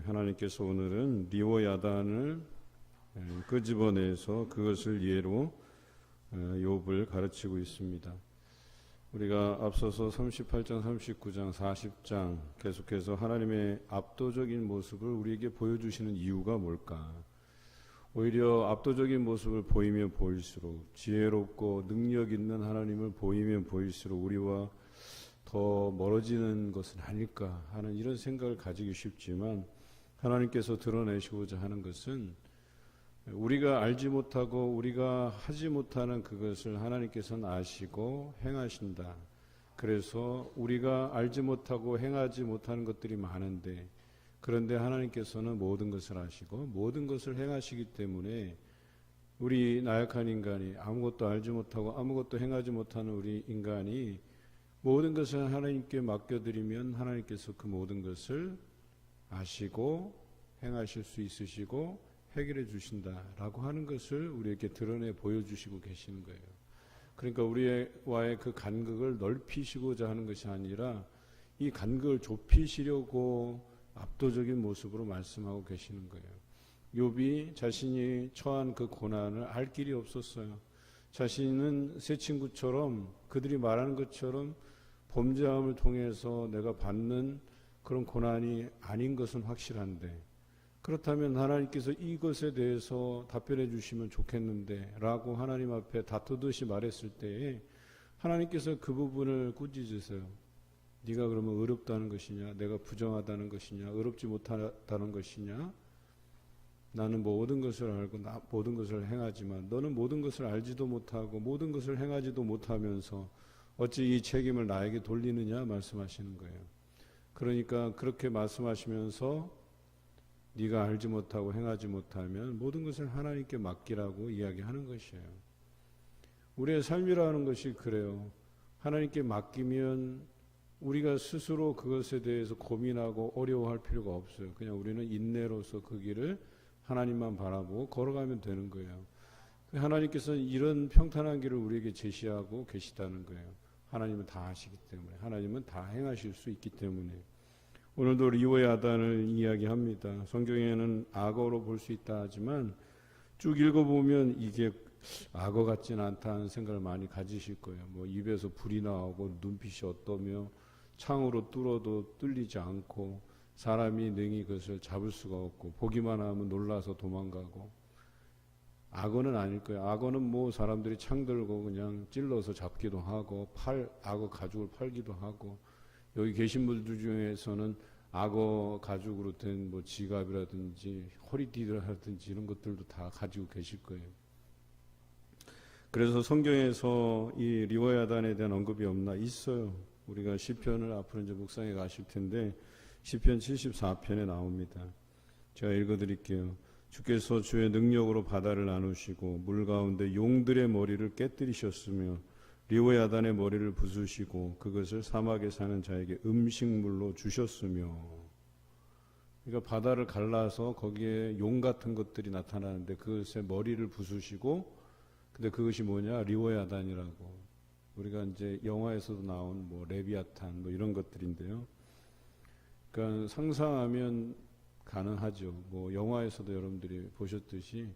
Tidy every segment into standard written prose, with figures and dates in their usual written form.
하나님께서 오늘은 리워야단을 끄집어내서 그것을 예로 욥을 가르치고 있습니다. 우리가 앞서서 38장, 39장, 40장 계속해서 하나님의 압도적인 모습을 우리에게 보여주시는 이유가 뭘까? 오히려 압도적인 모습을 보이면 보일수록 지혜롭고 능력 있는 하나님을 보이면 보일수록 우리와 더 멀어지는 것은 아닐까 하는 이런 생각을 가지기 쉽지만 하나님께서 드러내시고자 하는 것은 우리가 알지 못하고 우리가 하지 못하는 그것을 하나님께서는 아시고 행하신다. 그래서 우리가 알지 못하고 행하지 못하는 것들이 많은데 그런데 하나님께서는 모든 것을 아시고 모든 것을 행하시기 때문에 우리 나약한 인간이 아무것도 알지 못하고 아무것도 행하지 못하는 우리 인간이 모든 것을 하나님께 맡겨드리면 하나님께서 그 모든 것을 아시고 행하실 수 있으시고 해결해 주신다라고 하는 것을 우리에게 드러내 보여주시고 계시는 거예요. 그러니까 우리와의 그 간극을 넓히시고자 하는 것이 아니라 이 간극을 좁히시려고 압도적인 모습으로 말씀하고 계시는 거예요. 욥이 자신이 처한 그 고난을 알 길이 없었어요. 자신은 새 친구처럼 그들이 말하는 것처럼 범죄함을 통해서 내가 받는 그런 고난이 아닌 것은 확실한데 그렇다면 하나님께서 이것에 대해서 답변해 주시면 좋겠는데 라고 하나님 앞에 다투듯이 말했을 때에 하나님께서 그 부분을 꾸짖으세요. 네가 그러면 어렵다는 것이냐, 내가 부정하다는 것이냐, 어렵지 못하다는 것이냐, 나는 모든 것을 알고 모든 것을 행하지만 너는 모든 것을 알지도 못하고 모든 것을 행하지도 못하면서 어찌 이 책임을 나에게 돌리느냐 말씀하시는 거예요. 그러니까 그렇게 말씀하시면서 네가 알지 못하고 행하지 못하면 모든 것을 하나님께 맡기라고 이야기하는 것이에요. 우리의 삶이라는 것이 그래요. 하나님께 맡기면 우리가 스스로 그것에 대해서 고민하고 어려워할 필요가 없어요. 그냥 우리는 인내로서 그 길을 하나님만 바라보고 걸어가면 되는 거예요. 하나님께서는 이런 평탄한 길을 우리에게 제시하고 계시다는 거예요. 하나님은 다 아시기 때문에, 하나님은 다 행하실 수 있기 때문에. 오늘도 리워야단을 이야기합니다. 성경에는 악어로 볼 수 있다 하지만 쭉 읽어보면 이게 악어 같지는 않다는 생각을 많이 가지실 거예요. 뭐 입에서 불이 나오고 눈빛이 어떠며 창으로 뚫어도 뚫리지 않고 사람이 능히 그것을 잡을 수가 없고 보기만 하면 놀라서 도망가고 악어는 아닐 거예요. 악어는 뭐 사람들이 창 들고 그냥 찔러서 잡기도 하고 악어 가죽을 팔기도 하고 여기 계신 분들 중에서는 악어 가죽으로 된 뭐 지갑이라든지 허리띠라든지 이런 것들도 다 가지고 계실 거예요. 그래서 성경에서 이 리워야단에 대한 언급이 없나? 있어요. 우리가 시편을 앞으로 이제 묵상해 가실 텐데 시편 74편에 나옵니다. 제가 읽어드릴게요. 주께서 주의 능력으로 바다를 나누시고 물 가운데 용들의 머리를 깨뜨리셨으며 리워야단의 머리를 부수시고 그것을 사막에 사는 자에게 음식물로 주셨으며. 그러니까 바다를 갈라서 거기에 용 같은 것들이 나타나는데 그것의 머리를 부수시고 근데 그것이 뭐냐? 리워야단이라고. 우리가 이제 영화에서도 나온 뭐 레비아탄 뭐 이런 것들인데요. 그러니까 상상하면 가능하죠. 뭐 영화에서도 여러분들이 보셨듯이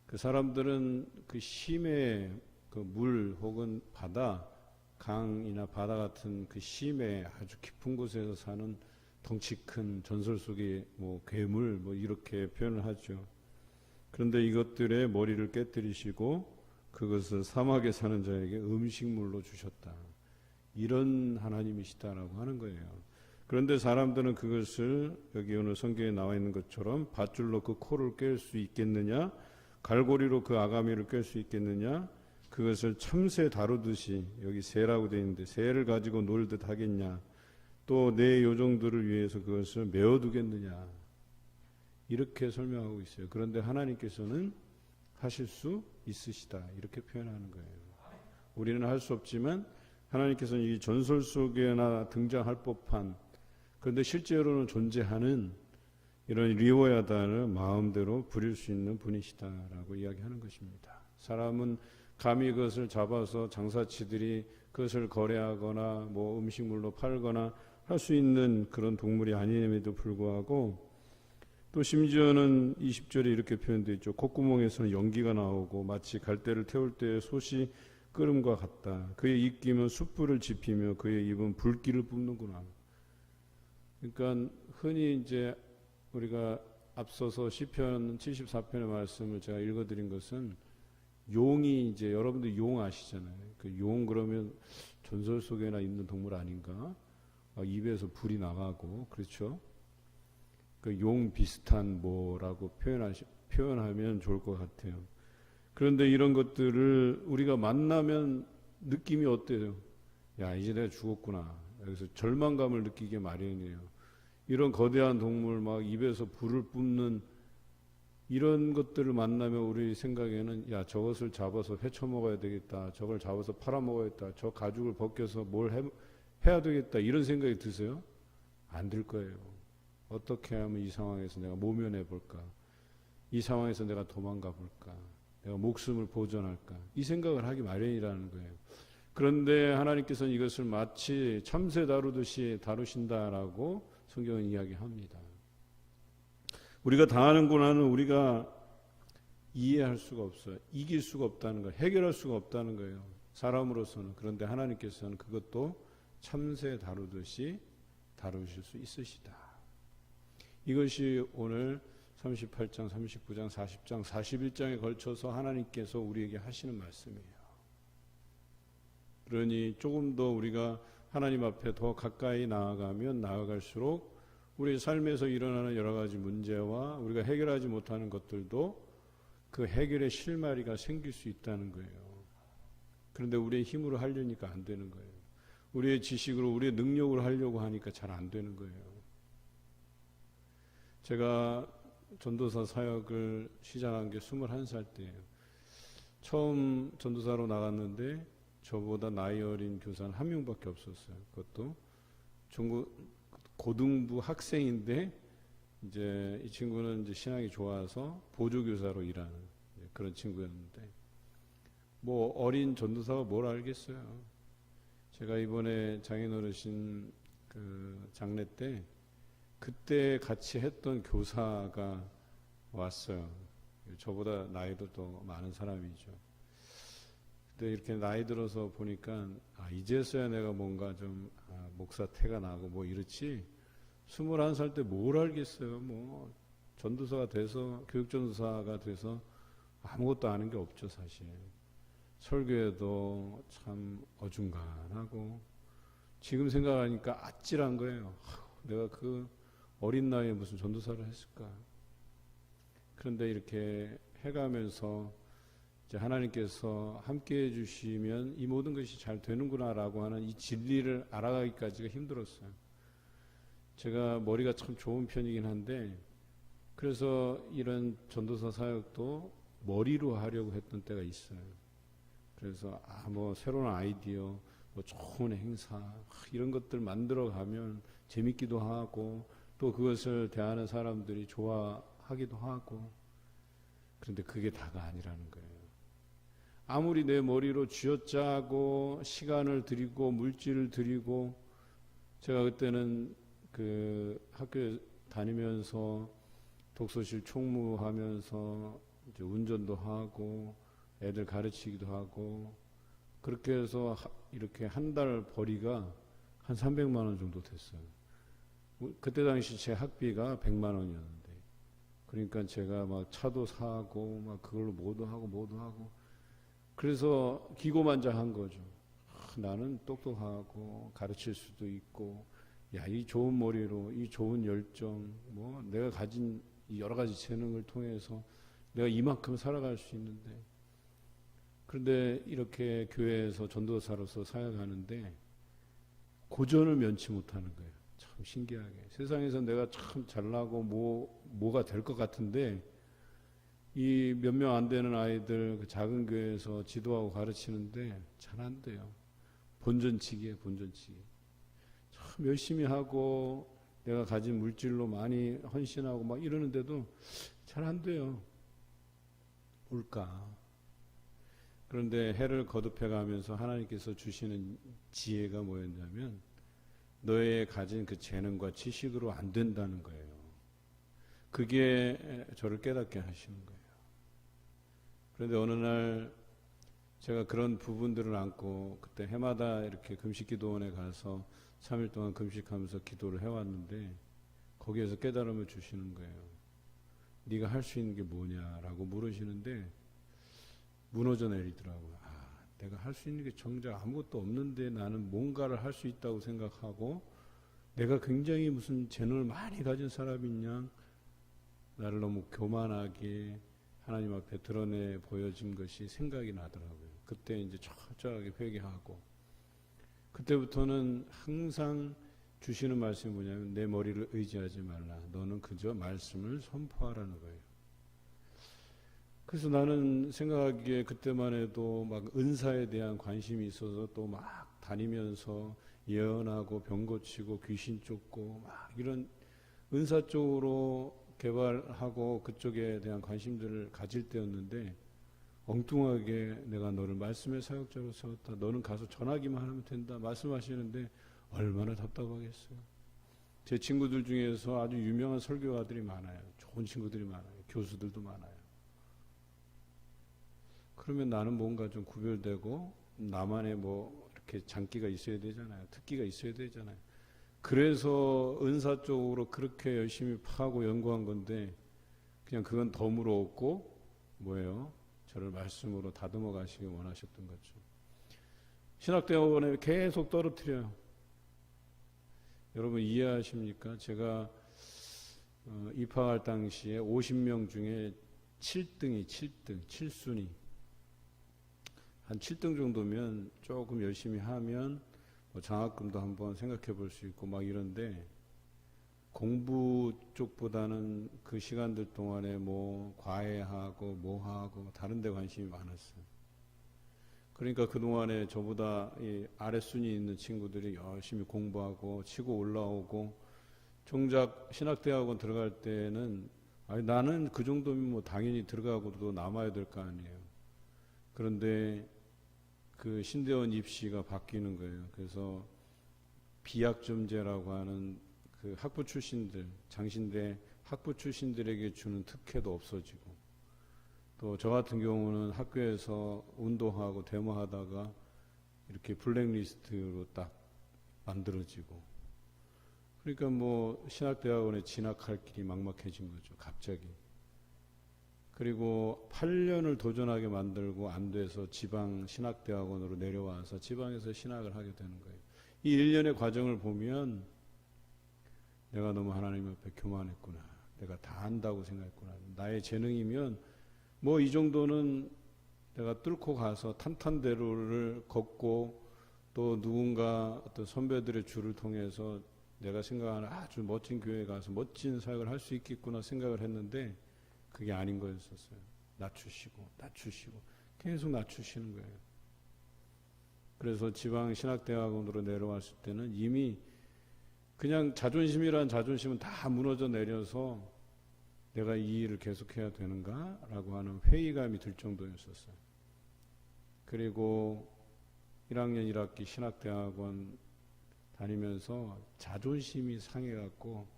그 사람들은 그 심해 그 물 혹은 바다, 강이나 바다 같은 그 심해 아주 깊은 곳에서 사는 덩치 큰 전설 속의 뭐 괴물 뭐 이렇게 표현을 하죠. 그런데 이것들의 머리를 깨뜨리시고 그것을 사막에 사는 자에게 음식물로 주셨다. 이런 하나님이시다라고 하는 거예요. 그런데 사람들은 그것을 여기 오늘 성경에 나와 있는 것처럼 밧줄로 그 코를 깰 수 있겠느냐, 갈고리로 그 아가미를 깰 수 있겠느냐, 그것을 참새 다루듯이 여기 새라고 되어 있는데 새를 가지고 놀듯 하겠냐, 또 내 요정들을 위해서 그것을 메어두겠느냐, 이렇게 설명하고 있어요. 그런데 하나님께서는 하실 수 있으시다 이렇게 표현하는 거예요. 우리는 할 수 없지만 하나님께서는 이 전설 속에나 등장할 법한 그런데 실제로는 존재하는 이런 리워야단을 마음대로 부릴 수 있는 분이시다라고 이야기하는 것입니다. 사람은 감히 그것을 잡아서 장사치들이 그것을 거래하거나 뭐 음식물로 팔거나 할 수 있는 그런 동물이 아님에도 불구하고 또 심지어는 20절에 이렇게 표현되어 있죠. 콧구멍에서는 연기가 나오고 마치 갈대를 태울 때 솥이 끓음과 같다. 그의 입김은 숯불을 지피며 그의 입은 불길을 뿜는구나. 그러니까 흔히 이제 우리가 앞서서 시편 74편의 말씀을 제가 읽어드린 것은 용이 이제 여러분들 용 아시잖아요. 그 용 그러면 전설 속에나 있는 동물 아닌가? 입에서 불이 나가고 그렇죠. 그 용 비슷한 뭐라고 표현하면 좋을 것 같아요. 그런데 이런 것들을 우리가 만나면 느낌이 어때요? 야, 이제 내가 죽었구나. 여기서 절망감을 느끼게 마련이에요. 이런 거대한 동물 막 입에서 불을 뿜는 이런 것들을 만나면 우리 생각에는 야, 저것을 잡아서 회쳐 먹어야 되겠다. 저걸 잡아서 팔아 먹어야겠다. 저 가죽을 벗겨서 뭘 해야 되겠다. 이런 생각이 드세요? 안 들 거예요. 어떻게 하면 이 상황에서 내가 모면해 볼까? 이 상황에서 내가 도망가 볼까? 내가 목숨을 보존할까? 이 생각을 하기 마련이라는 거예요. 그런데 하나님께서는 이것을 마치 참새 다루듯이 다루신다라고 성경은 이야기합니다. 우리가 당하는 고난은 우리가 이해할 수가 없어요. 이길 수가 없다는 거예요. 해결할 수가 없다는 거예요. 사람으로서는. 그런데 하나님께서는 그것도 참새 다루듯이 다루실 수 있으시다. 이것이 오늘 38장, 39장, 40장, 41장에 걸쳐서 하나님께서 우리에게 하시는 말씀이에요. 그러니 조금 더 우리가 하나님 앞에 더 가까이 나아가면 나아갈수록 우리 삶에서 일어나는 여러 가지 문제와 우리가 해결하지 못하는 것들도 그 해결의 실마리가 생길 수 있다는 거예요. 그런데 우리의 힘으로 하려니까 안 되는 거예요. 우리의 지식으로, 우리의 능력으로 하려고 하니까 잘 안 되는 거예요. 제가 전도사 사역을 시작한 게 21살 때예요. 처음 전도사로 나갔는데 저보다 나이 어린 교사는 한 명밖에 없었어요. 그것도 고등부 학생인데 이제 이 친구는 이제 신학이 좋아서 보조교사로 일하는 그런 친구였는데 뭐 어린 전도사가 뭘 알겠어요. 제가 이번에 장인어르신 그 장례 때 그때 같이 했던 교사가 왔어요. 저보다 나이도 더 많은 사람이죠. 근데 이렇게 나이 들어서 보니까 이제서야 내가 뭔가 좀 목사 태가 나고 뭐 이렇지 21살 때 뭘 알겠어요. 뭐 전도사가 돼서 교육전도사가 돼서 아무것도 아는 게 없죠. 사실 설교에도 참 어중간하고 지금 생각하니까 아찔한 거예요. 내가 그 어린 나이에 무슨 전도사를 했을까. 그런데 이렇게 해가면서 이제 하나님께서 함께 해주시면 이 모든 것이 잘 되는구나라고 하는 이 진리를 알아가기까지가 힘들었어요. 제가 머리가 참 좋은 편이긴 한데 그래서 이런 전도사 사역도 머리로 하려고 했던 때가 있어요. 그래서 뭐 새로운 아이디어, 뭐 좋은 행사 이런 것들 만들어 가면 재밌기도 하고 또 그것을 대하는 사람들이 좋아하기도 하고 그런데 그게 다가 아니라는 거예요. 아무리 내 머리로 쥐어짜고 시간을 들이고 물질을 들이고 제가 그때는 그 학교 다니면서 독서실 총무하면서 이제 운전도 하고 애들 가르치기도 하고 그렇게 해서 이렇게 한 달 벌이가 한 300만 원 정도 됐어요. 그때 당시 제 학비가 100만 원이었는데 그러니까 제가 막 차도 사고 막 그걸로 뭐도 하고 그래서 기고만장한 거죠. 나는 똑똑하고 가르칠 수도 있고 야, 이 좋은 머리로 이 좋은 열정 뭐 내가 가진 이 여러 가지 재능을 통해서 내가 이만큼 살아갈 수 있는데 그런데 이렇게 교회에서 전도사로서 사역하는데 고전을 면치 못하는 거예요. 참 신기하게 세상에서 내가 참 잘나고 뭐가 될 것 같은데 이 몇 명 안 되는 아이들 그 작은 교회에서 지도하고 가르치는데 잘 안 돼요. 본전치기에 본전치기. 참 열심히 하고 내가 가진 물질로 많이 헌신하고 막 이러는데도 잘 안 돼요. 뭘까? 그런데 해를 거듭해 가면서 하나님께서 주시는 지혜가 뭐였냐면 너의 가진 그 재능과 지식으로 안 된다는 거예요. 그게 저를 깨닫게 하시는 거예요. 그런데 어느 날 제가 그런 부분들을 안고 그때 해마다 이렇게 금식기도원에 가서 3일 동안 금식하면서 기도를 해왔는데 거기에서 깨달음을 주시는 거예요. 네가 할 수 있는 게 뭐냐라고 물으시는데 무너져 내리더라고요. 내가 할 수 있는 게 정작 아무것도 없는데 나는 뭔가를 할 수 있다고 생각하고 내가 굉장히 무슨 재능을 많이 가진 사람인 양 나를 너무 교만하게 하나님 앞에 드러내 보여진 것이 생각이 나더라고요. 그때 이제 철저하게 회개하고 그때부터는 항상 주시는 말씀이 뭐냐면 내 머리를 의지하지 말라. 너는 그저 말씀을 선포하라는 거예요. 그래서 나는 생각하기에 그때만 해도 막 은사에 대한 관심이 있어서 또 막 다니면서 예언하고 병 고치고 귀신 쫓고 막 이런 은사 쪽으로 개발하고 그쪽에 대한 관심들을 가질 때였는데 엉뚱하게 내가 너를 말씀의 사역자로 세웠다. 너는 가서 전하기만 하면 된다. 말씀하시는데 얼마나 답답하겠어요. 제 친구들 중에서 아주 유명한 설교가들이 많아요. 좋은 친구들이 많아요. 교수들도 많아요. 그러면 나는 뭔가 좀 구별되고 나만의 뭐 이렇게 장기가 있어야 되잖아요. 특기가 있어야 되잖아요. 그래서 은사 쪽으로 그렇게 열심히 파고 연구한 건데 그냥 그건 덤으로 얻고 뭐예요? 저를 말씀으로 다듬어 가시기 원하셨던 거죠. 신학대학원에 계속 떨어뜨려요. 여러분 이해하십니까? 제가 입학할 당시에 50명 중에 7등이 7순위. 한 7등 정도면 조금 열심히 하면 뭐 장학금도 한번 생각해 볼 수 있고 막 이런데 공부 쪽보다는 그 시간들 동안에 뭐 과외하고 뭐 하고 다른 데 관심이 많았어요. 그러니까 그동안에 저보다 이 아랫순위 있는 친구들이 열심히 공부하고 치고 올라오고 정작 신학대학원 들어갈 때는 아니 나는 그 정도면 뭐 당연히 들어가고도 남아야 될 거 아니에요. 그런데 그 신대원 입시가 바뀌는 거예요. 그래서 비학점제라고 하는 그 학부 출신들, 장신대 학부 출신들에게 주는 특혜도 없어지고 또 저 같은 경우는 학교에서 운동하고 데모하다가 이렇게 블랙리스트로 딱 만들어지고 그러니까 뭐 신학대학원에 진학할 길이 막막해진 거죠. 갑자기. 그리고 8년을 도전하게 만들고 안 돼서 지방 신학대학원으로 내려와서 지방에서 신학을 하게 되는 거예요. 이 1년의 과정을 보면 내가 너무 하나님 앞에 교만했구나. 내가 다 안다고 생각했구나. 나의 재능이면 뭐 이 정도는 내가 뚫고 가서 탄탄대로를 걷고 또 누군가 어떤 선배들의 줄을 통해서 내가 생각하는 아주 멋진 교회에 가서 멋진 사역을 할 수 있겠구나 생각을 했는데 그게 아닌 거였었어요. 낮추시고 계속 낮추시는 거예요. 그래서 지방 신학대학원으로 내려왔을 때는 이미 그냥 자존심이란 자존심은 다 무너져 내려서 내가 이 일을 계속해야 되는가? 라고 하는 회의감이 들 정도였었어요. 그리고 1학년 1학기 신학대학원 다니면서 자존심이 상해갖고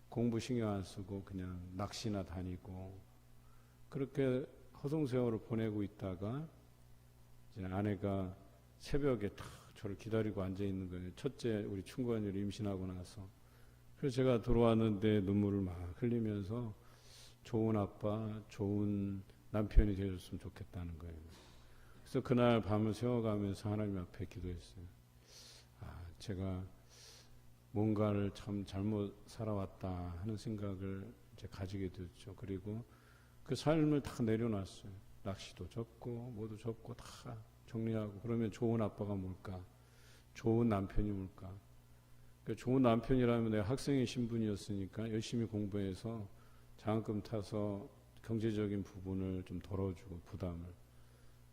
공부 신경 안 쓰고 그냥 낚시나 다니고 그렇게 허송세월을 보내고 있다가 이제 아내가 새벽에 탁 저를 기다리고 앉아 있는 거예요. 첫째 우리 충고한이를 임신하고 나서. 그래서 제가 들어왔는데 눈물을 막 흘리면서 좋은 아빠, 좋은 남편이 되었으면 좋겠다는 거예요. 그래서 그날 밤을 새워가면서 하나님 앞에 기도했어요. 제가 뭔가를 참 잘못 살아왔다 하는 생각을 이제 가지게 됐죠. 그리고 그 삶을 다 내려놨어요. 낚시도 접고 뭐도 접고 다 정리하고 그러면 좋은 아빠가 뭘까? 좋은 남편이 뭘까? 그러니까 좋은 남편이라면 내가 학생의 신분이었으니까 열심히 공부해서 장학금 타서 경제적인 부분을 좀 덜어주고 부담을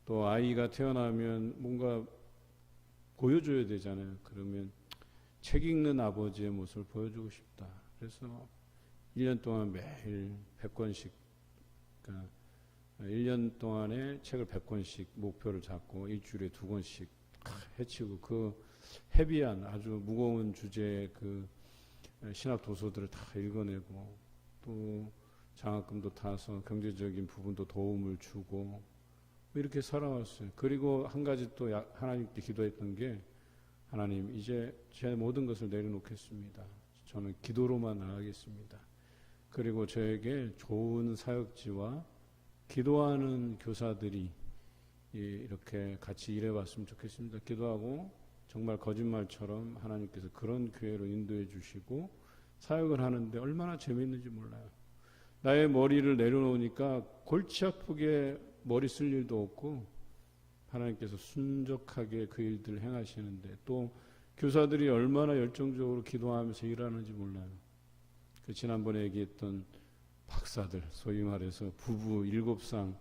또 아이가 태어나면 뭔가 보여줘야 되잖아요. 그러면 책 읽는 아버지의 모습을 보여주고 싶다. 그래서 1년 동안 매일 100권씩 그러니까 1년 동안에 책을 100권씩 목표를 잡고 일주일에 2권씩 해치고 그 헤비한 아주 무거운 주제의 그 신학 도서들을 다 읽어내고 또 장학금도 타서 경제적인 부분도 도움을 주고 이렇게 살아왔어요. 그리고 한 가지 또 하나님께 기도했던 게 하나님 이제 제 모든 것을 내려놓겠습니다. 저는 기도로만 나가겠습니다. 그리고 저에게 좋은 사역지와 기도하는 교사들이 이렇게 같이 일해봤으면 좋겠습니다. 기도하고 정말 거짓말처럼 하나님께서 그런 교회로 인도해 주시고 사역을 하는데 얼마나 재미있는지 몰라요. 나의 머리를 내려놓으니까 골치 아프게 머리 쓸 일도 없고 하나님께서 순적하게 그 일들을 행하시는데 또 교사들이 얼마나 열정적으로 기도하면서 일하는지 몰라요. 그 지난번에 얘기했던 박사들, 소위 말해서 부부 7상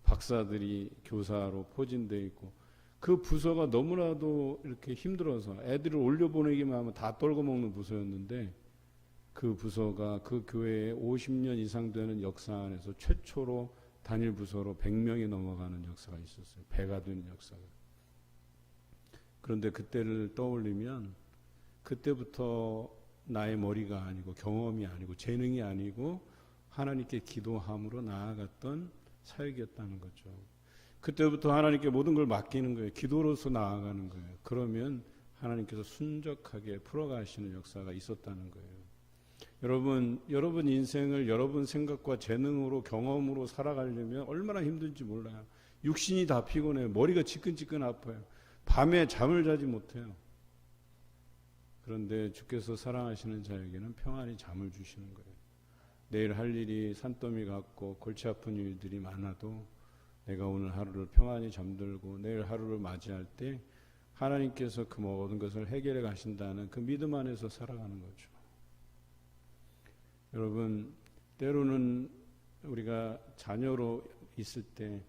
박사들이 교사로 포진되어 있고 그 부서가 너무나도 이렇게 힘들어서 애들을 올려보내기만 하면 다 떨궈 먹는 부서였는데 그 부서가 그 교회에 50년 이상 되는 역사 안에서 최초로 단일 부서로 100명이 넘어가는 역사가 있었어요. 배가 되는 역사가. 그런데 그때를 떠올리면 그때부터 나의 머리가 아니고 경험이 아니고 재능이 아니고 하나님께 기도함으로 나아갔던 사역이었다는 거죠. 그때부터 하나님께 모든 걸 맡기는 거예요. 기도로서 나아가는 거예요. 그러면 하나님께서 순적하게 풀어가시는 역사가 있었다는 거예요. 여러분 인생을 여러분 생각과 재능으로 경험으로 살아가려면 얼마나 힘든지 몰라요. 육신이 다 피곤해요. 머리가 지끈지끈 아파요. 밤에 잠을 자지 못해요. 그런데 주께서 사랑하시는 자에게는 평안히 잠을 주시는 거예요. 내일 할 일이 산더미 같고 골치 아픈 일들이 많아도 내가 오늘 하루를 평안히 잠들고 내일 하루를 맞이할 때 하나님께서 그 모든 것을 해결해 가신다는 그 믿음 안에서 살아가는 거죠. 여러분, 때로는 우리가 자녀로 있을 때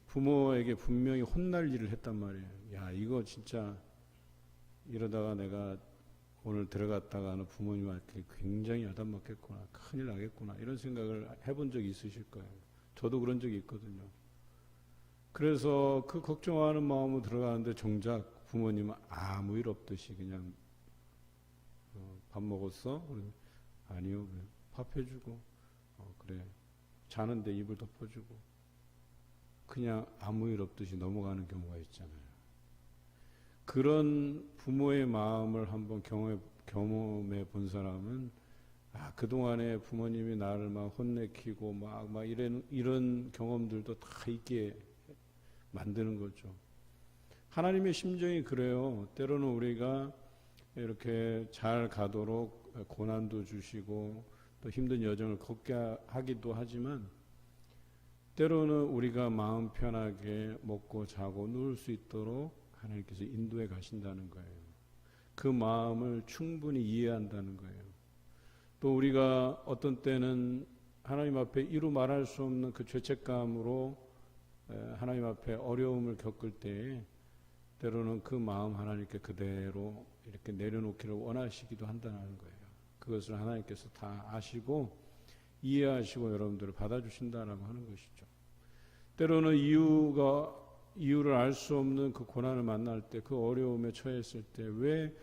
부모에게 분명히 혼날 일을 했단 말이에요. 야, 이거 진짜 이러다가 내가 오늘 들어갔다가는 부모님한테 굉장히 야단먹겠구나, 큰일 나겠구나, 이런 생각을 해본 적이 있으실 거예요. 저도 그런 적이 있거든요. 그래서 그 걱정하는 마음으로 들어가는데 정작 부모님은 아무 일 없듯이 그냥 밥 먹었어? 아니요. 밥 해주고 그래. 자는데 이불 덮어주고 그냥 아무 일 없듯이 넘어가는 경우가 있잖아요. 그런 부모의 마음을 한번 경험해 본 사람은 그동안에 부모님이 나를 막 혼내키고 막 이런 경험들도 다 있게 만드는 거죠. 하나님의 심정이 그래요. 때로는 우리가 이렇게 잘 가도록 고난도 주시고 또 힘든 여정을 걷게 하기도 하지만 때로는 우리가 마음 편하게 먹고 자고 누울 수 있도록 하나님께서 인도해 가신다는 거예요. 그 마음을 충분히 이해한다는 거예요. 또 우리가 어떤 때는 하나님 앞에 이루 말할 수 없는 그 죄책감으로 하나님 앞에 어려움을 겪을 때에 때로는 그 마음 하나님께 그대로 이렇게 내려놓기를 원하시기도 한다는 거예요. 그것을 하나님께서 다 아시고 이해하시고 여러분들을 받아주신다라고 하는 것이죠. 때로는 이유를 알 수 없는 그 고난을 만날 때, 그 어려움에 처했을 때 왜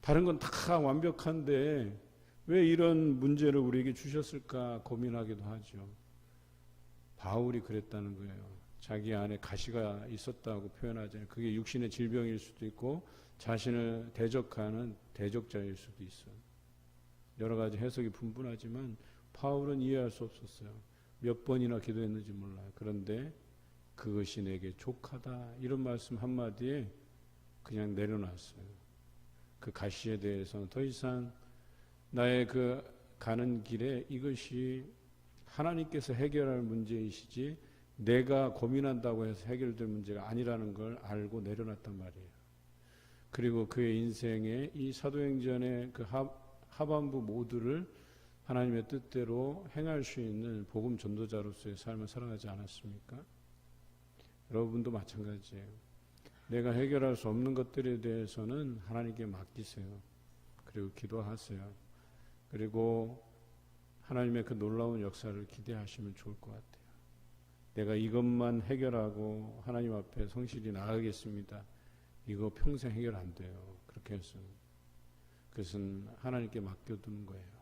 다른 건 다 완벽한데 왜 이런 문제를 우리에게 주셨을까 고민하기도 하죠. 바울이 그랬다는 거예요. 자기 안에 가시가 있었다고 표현하잖아요. 그게 육신의 질병일 수도 있고 자신을 대적하는 대적자일 수도 있어요. 여러 가지 해석이 분분하지만 바울은 이해할 수 없었어요. 몇 번이나 기도했는지 몰라요. 그런데 그것이 내게 족하다 이런 말씀 한마디에 그냥 내려놨어요. 그 가시에 대해서는 더 이상 나의 그 가는 길에 이것이 하나님께서 해결할 문제이시지 내가 고민한다고 해서 해결될 문제가 아니라는 걸 알고 내려놨단 말이에요. 그리고 그의 인생에 이 사도행전의 그 하반부 모두를 하나님의 뜻대로 행할 수 있는 복음 전도자로서의 삶을 살아가지 않았습니까? 여러분도 마찬가지예요. 내가 해결할 수 없는 것들에 대해서는 하나님께 맡기세요. 그리고 기도하세요. 그리고 하나님의 그 놀라운 역사를 기대하시면 좋을 것 같아요. 내가 이것만 해결하고 하나님 앞에 성실히 나가겠습니다. 이거 평생 해결 안 돼요. 그렇게 해서는. 그것은 하나님께 맡겨두는 거예요.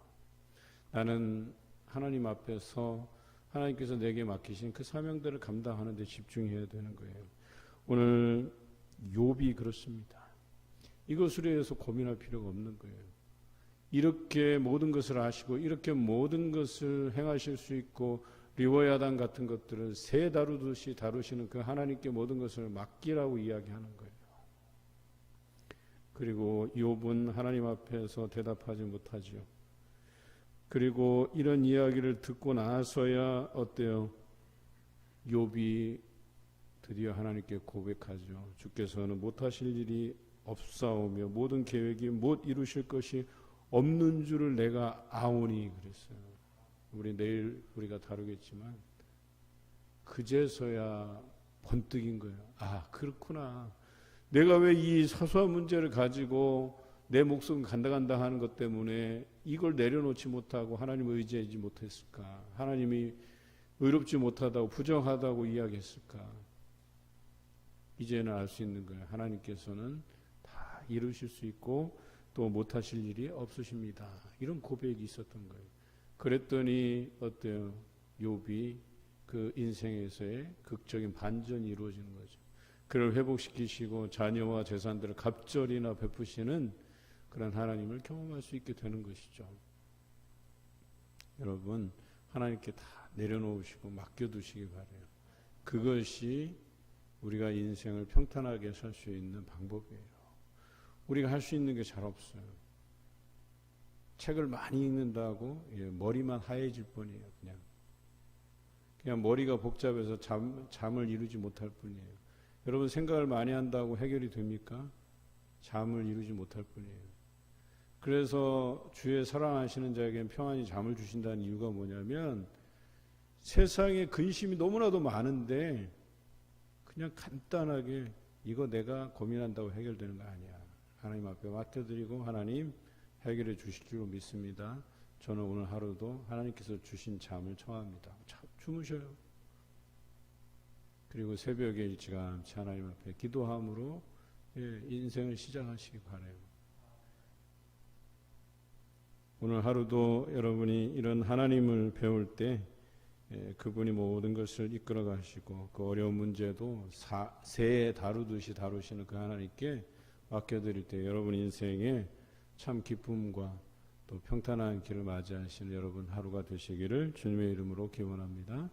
나는 하나님 앞에서 하나님께서 내게 맡기신 그 사명들을 감당하는 데 집중해야 되는 거예요. 오늘 욥이 그렇습니다. 이것으로 해서 고민할 필요가 없는 거예요. 이렇게 모든 것을 아시고 이렇게 모든 것을 행하실 수 있고 리워야단 같은 것들을 새 다루듯이 다루시는 그 하나님께 모든 것을 맡기라고 이야기하는 거예요. 그리고 욥은 하나님 앞에서 대답하지 못하지요. 그리고 이런 이야기를 듣고 나서야 어때요? 욥이 드디어 하나님께 고백하죠. 주께서는 못하실 일이 없사오며 모든 계획이 못 이루실 것이 없는 줄을 내가 아오니 그랬어요. 우리 내일 우리가 다루겠지만 그제서야 번뜩인 거예요. 아, 그렇구나. 내가 왜 이 사소한 문제를 가지고 내 목숨 간당간당 하는 것 때문에 이걸 내려놓지 못하고 하나님을 의지하지 못했을까? 하나님이 의롭지 못하다고 부정하다고 이야기했을까? 이제는 알 수 있는 거예요. 하나님께서는 다 이루실 수 있고 또 못하실 일이 없으십니다. 이런 고백이 있었던 거예요. 그랬더니 어때요? 욥이 그 인생에서의 극적인 반전이 이루어지는 거죠. 그를 회복시키시고 자녀와 재산들을 갑절이나 베푸시는 그런 하나님을 경험할 수 있게 되는 것이죠. 여러분, 하나님께 다 내려놓으시고 맡겨두시기 바라요. 그것이 우리가 인생을 평탄하게 살 수 있는 방법이에요. 우리가 할 수 있는 게 잘 없어요. 책을 많이 읽는다고 머리만 하얘질 뿐이에요. 그냥 머리가 복잡해서 잠을 이루지 못할 뿐이에요. 여러분, 생각을 많이 한다고 해결이 됩니까? 잠을 이루지 못할 뿐이에요. 그래서 주의 사랑하시는 자에게는 평안히 잠을 주신다는 이유가 뭐냐면 세상에 근심이 너무나도 많은데 그냥 간단하게 이거 내가 고민한다고 해결되는 거 아니야. 하나님 앞에 맡겨드리고 하나님 해결해 주실 줄 믿습니다. 저는 오늘 하루도 하나님께서 주신 잠을 청합니다. 주무셔요. 그리고 새벽에 일찌감치 하나님 앞에 기도함으로 인생을 시작하시기 바라요. 오늘 하루도 여러분이 이런 하나님을 배울 때 그분이 모든 것을 이끌어 가시고 그 어려운 문제도 새 다루듯이 다루시는 그 하나님께 맡겨드릴 때 여러분 인생에 참 기쁨과 또 평탄한 길을 맞이하시는 여러분 하루가 되시기를 주님의 이름으로 기원합니다.